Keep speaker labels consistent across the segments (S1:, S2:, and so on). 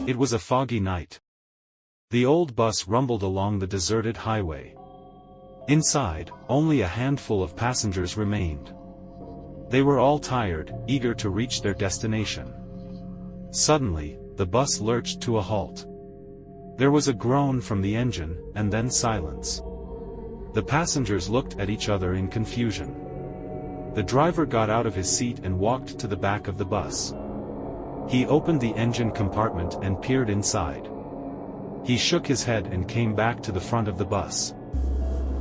S1: It was a foggy night. The old bus rumbled along the deserted highway. Inside, only a handful of passengers remained. They were all tired, eager to reach their destination. Suddenly, the bus lurched to a halt. There was a groan from the engine, and then silence. The passengers looked at each other in confusion. The driver got out of his seat and walked to the back of the bus. He opened the engine compartment and peered inside. He shook his head and came back to the front of the bus.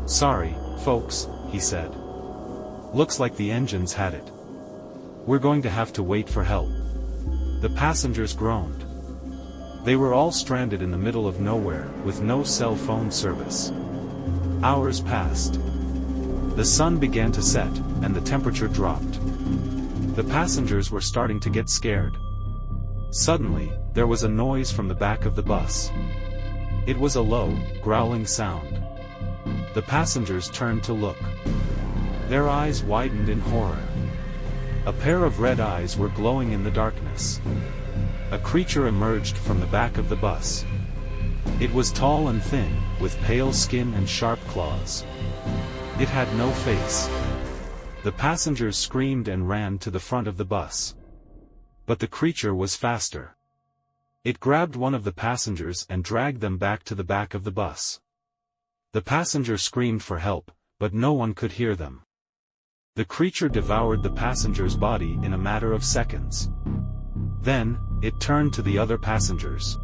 S1: "Sorry, folks," he said. "Looks like the engines had it. We're going to have to wait for help." The passengers groaned. They were all stranded in the middle of nowhere, with no cell phone service. Hours passed. The sun began to set, and the temperature dropped. The passengers were starting to get scared. Suddenly, there was a noise from the back of the bus. It was a low, growling sound. The passengers turned to look. Their eyes widened in horror. A pair of red eyes were glowing in the darkness. A creature emerged from the back of the bus. It was tall and thin, with pale skin and sharp claws. It had no face. The passengers screamed and ran to the front of the bus. But the creature was faster. It grabbed one of the passengers and dragged them back to the back of the bus. The passenger screamed for help, but no one could hear them. The creature devoured the passenger's body in a matter of seconds. Then, it turned to the other passengers.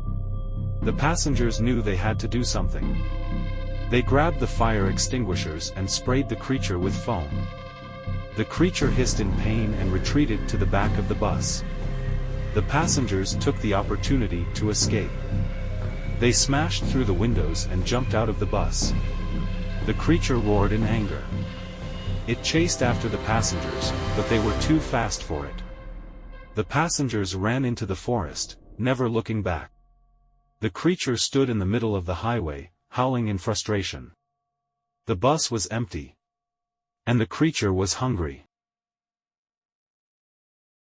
S1: The passengers knew they had to do something. They grabbed the fire extinguishers and sprayed the creature with foam. The creature hissed in pain and retreated to the back of the bus. The passengers took the opportunity to escape. They smashed through the windows and jumped out of the bus. The creature roared in anger. It chased after the passengers, but they were too fast for it. The passengers ran into the forest, never looking back. The creature stood in the middle of the highway, howling in frustration. The bus was empty. And the creature was hungry.